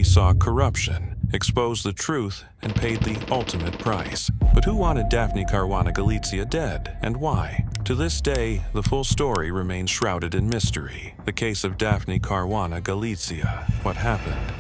saw corruption, exposed the truth, and paid the ultimate price. But who wanted Daphne Caruana Galizia dead, and why? To this day, the full story remains shrouded in mystery. The case of Daphne Caruana Galizia. What happened?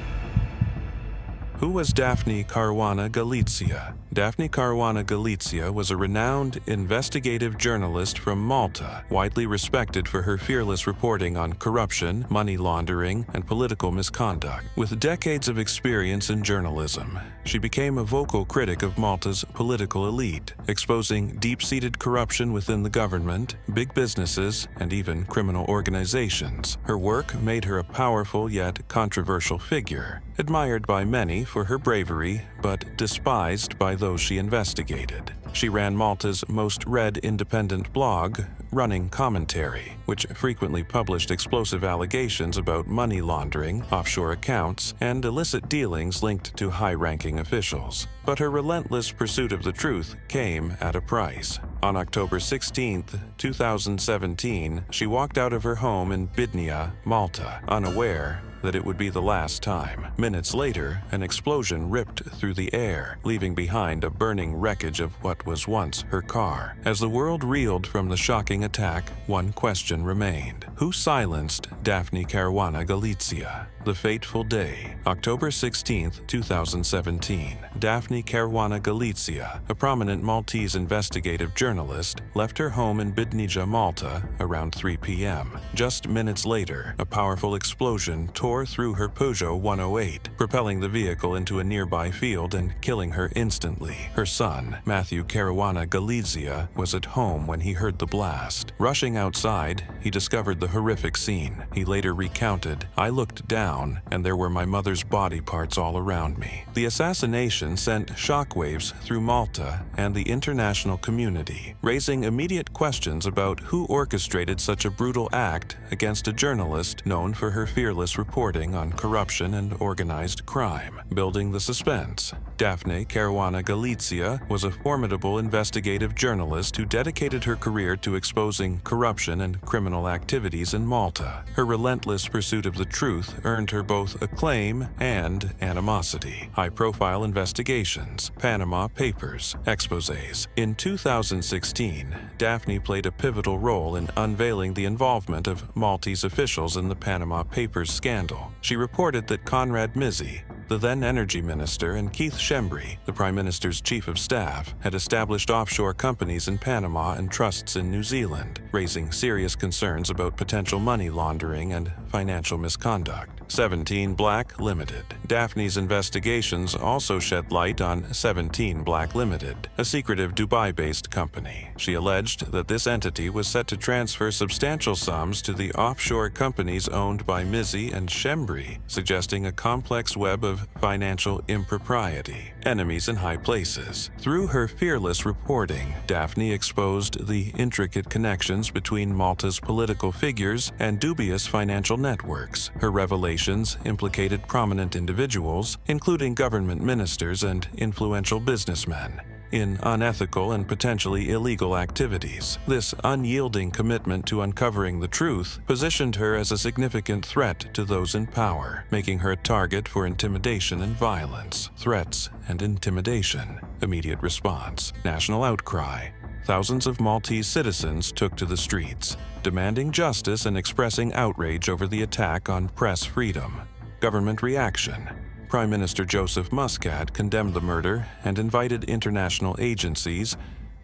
Who was Daphne Caruana Galizia? Daphne Caruana Galizia was a renowned investigative journalist from Malta, widely respected for her fearless reporting on corruption, money laundering, and political misconduct. With decades of experience in journalism, she became a vocal critic of Malta's political elite, exposing deep-seated corruption within the government, big businesses, and even criminal organizations. Her work made her a powerful yet controversial figure, admired by many for her bravery, but despised by those she investigated. She ran Malta's most read independent blog, Running Commentary, which frequently published explosive allegations about money laundering, offshore accounts, and illicit dealings linked to high-ranking officials. But her relentless pursuit of the truth came at a price. On October 16, 2017, she walked out of her home in Bidnia, Malta, unaware that it would be the last time. Minutes later, an explosion ripped through the air, leaving behind a burning wreckage of what was once her car. As the world reeled from the shocking attack, one question remained. Who silenced Daphne Caruana Galizia? The fateful day, October 16, 2017. Daphne Caruana Galizia, a prominent Maltese investigative journalist, left her home in Bidnija, Malta, around 3 p.m. Just minutes later, a powerful explosion tore through her Peugeot 108, propelling the vehicle into a nearby field and killing her instantly. Her son, Mafia Caruana Galizia, was at home when he heard the blast. Rushing outside, he discovered the horrific scene. He later recounted, "I looked down, and there were my mother's body parts all around me." The assassination sent shockwaves through Malta and the international community, raising immediate questions about who orchestrated such a brutal act against a journalist known for her fearless reporting on corruption and organized crime. Building the suspense, Daphne Caruana Galizia was a formidable investigative journalist who dedicated her career to exposing corruption and criminal activities in Malta. Her relentless pursuit of the truth earned her both acclaim and animosity. High-profile investigations, Panama Papers, exposés. In 2016, Daphne played a pivotal role in unveiling the involvement of Maltese officials in the Panama Papers scandal. She reported that Conrad Mizzi, the then energy minister, and Keith Schembri, the prime minister's chief of staff, had established offshore companies in Panama and trusts in New Zealand, raising serious concerns about potential money laundering and financial misconduct. 17 Black Limited. Daphne's investigations also shed light on 17 Black Limited, a secretive Dubai-based company. She alleged that this entity was set to transfer substantial sums to the offshore companies owned by Mizzi and Schembri, suggesting a complex web of financial impropriety. Enemies in high places. Through her fearless reporting, Daphne exposed the intricate connections between Malta's political figures and dubious financial networks. Her revelations implicated prominent individuals, including government ministers and influential businessmen, in unethical and potentially illegal activities. This unyielding commitment to uncovering the truth positioned her as a significant threat to those in power, making her a target for intimidation and violence. Threats and intimidation. Immediate response. National outcry. Thousands of Maltese citizens took to the streets, demanding justice and expressing outrage over the attack on press freedom. Government reaction. Prime Minister Joseph Muscat condemned the murder and invited international agencies,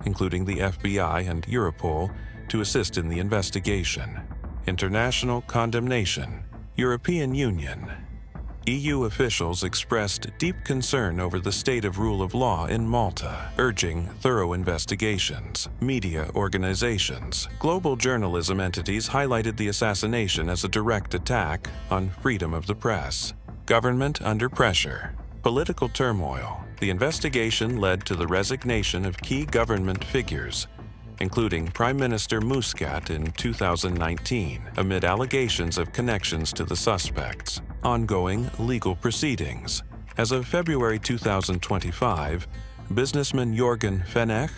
including the FBI and Europol, to assist in the investigation. International condemnation. European Union. EU officials expressed deep concern over the state of rule of law in Malta, urging thorough investigations. Media organizations. Global journalism entities highlighted the assassination as a direct attack on freedom of the press. Government under pressure. Political turmoil. The investigation led to the resignation of key government figures, including Prime Minister Muscat in 2019, amid allegations of connections to the suspects. Ongoing legal proceedings. As of February 2025, businessman Jorgen Fenech,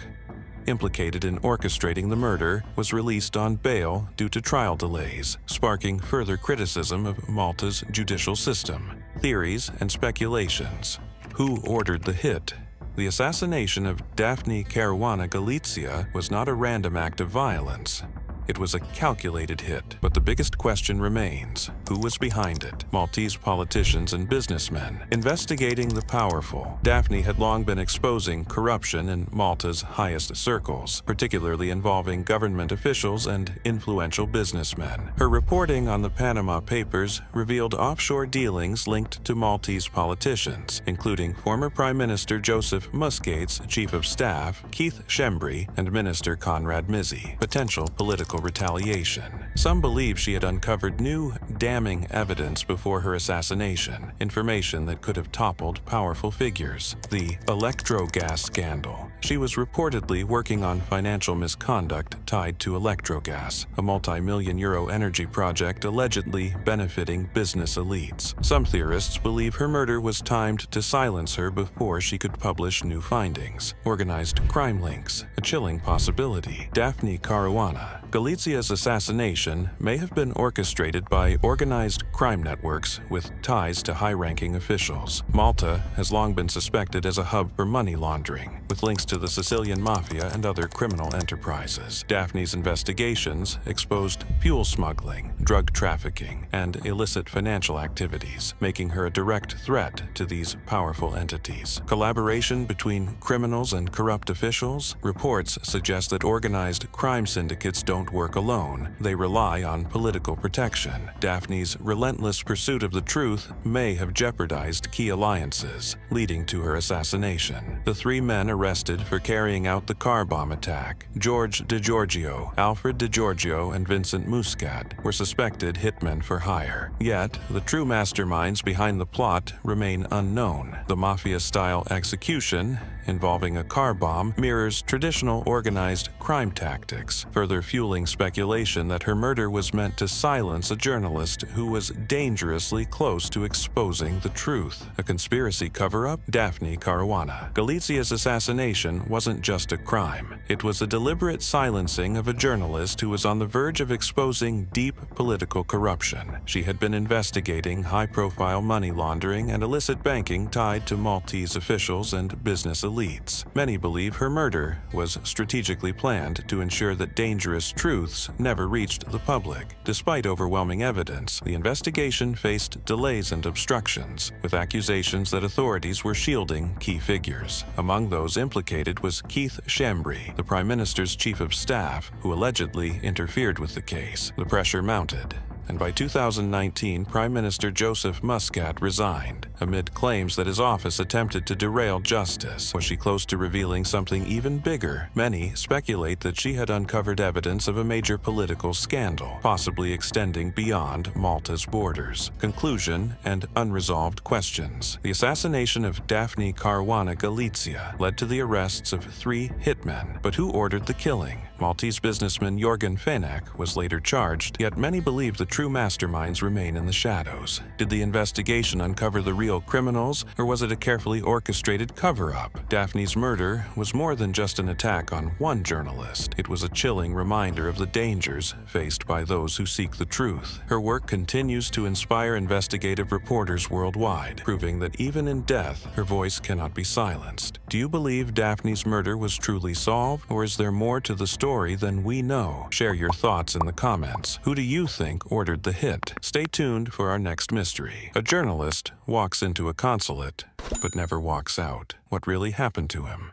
implicated in orchestrating the murder, was released on bail due to trial delays, sparking further criticism of Malta's judicial system. theories and speculations. Who ordered the hit? The assassination of Daphne Caruana Galizia was not a random act of violence. It was a calculated hit, but the biggest question remains: who was behind it? Maltese politicians and businessmen. Investigating the powerful, Daphne had long been exposing corruption in Malta's highest circles, particularly involving government officials and influential businessmen. Her reporting on the Panama Papers revealed offshore dealings linked to Maltese politicians, including former Prime Minister Joseph Muscat's Chief of Staff, Keith Schembri, and Minister Conrad Mizzi. Potential political retaliation. Some believe she had uncovered new, damning evidence before her assassination, information that could have toppled powerful figures. The electro-gas scandal. She was reportedly working on financial misconduct tied to electro-gas, a multi-million-euro energy project allegedly benefiting business elites. Some theorists believe her murder was timed to silence her before she could publish new findings. Organized crime links, a chilling possibility. Daphne Caruana Galizia's assassination may have been orchestrated by organized crime networks with ties to high-ranking officials. Malta has long been suspected as a hub for money laundering, with links to the Sicilian Mafia and other criminal enterprises. Daphne's investigations exposed fuel smuggling, drug trafficking, and illicit financial activities, making her a direct threat to these powerful entities. Collaboration between criminals and corrupt officials? Reports suggest that organized crime syndicates don't work alone. They rely on political protection. Daphne's relentless pursuit of the truth may have jeopardized key alliances, leading to her assassination. The three men arrested for carrying out the car bomb attack, George DiGiorgio, Alfred DiGiorgio, and Vincent Muscat, were suspected hitmen for hire. Yet, the true masterminds behind the plot remain unknown. The Mafia-style execution, involving a car bomb, mirrors traditional organized crime tactics, further fueling speculation that her murder was meant to silence a journalist who was dangerously close to exposing the truth. A conspiracy cover-up? Daphne Caruana Galizia's assassination wasn't just a crime. It was a deliberate silencing of a journalist who was on the verge of exposing deep political corruption. She had been investigating high-profile money laundering and illicit banking tied to Maltese officials and business elites. Many believe her murder was strategically planned to ensure that dangerous truths never reached the public. Despite overwhelming evidence, the investigation faced delays and obstructions, with accusations that authorities were shielding key figures. Among those implicated was Keith Schembri, the Prime Minister's Chief of Staff, who allegedly interfered with the case. The pressure mounted, and by 2019, Prime Minister Joseph Muscat resigned, amid claims that his office attempted to derail justice. Was she close to revealing something even bigger? Many speculate that she had uncovered evidence of a major political scandal, possibly extending beyond Malta's borders. Conclusion and unresolved questions. The assassination of Daphne Caruana Galizia led to the arrests of 3 hitmen. But who ordered the killing? Maltese businessman Jorgen Fenek was later charged, yet many believe the true masterminds remain in the shadows. Did the investigation uncover the real criminals, or was it a carefully orchestrated cover-up? Daphne's murder was more than just an attack on one journalist. It was a chilling reminder of the dangers faced by those who seek the truth. Her work continues to inspire investigative reporters worldwide, proving that even in death, her voice cannot be silenced. Do you believe Daphne's murder was truly solved, or is there more to the story than we know? Share your thoughts in the comments. Who do you think ordered the hit? Stay tuned for our next mystery. A journalist walks into a consulate, but never walks out. What really happened to him?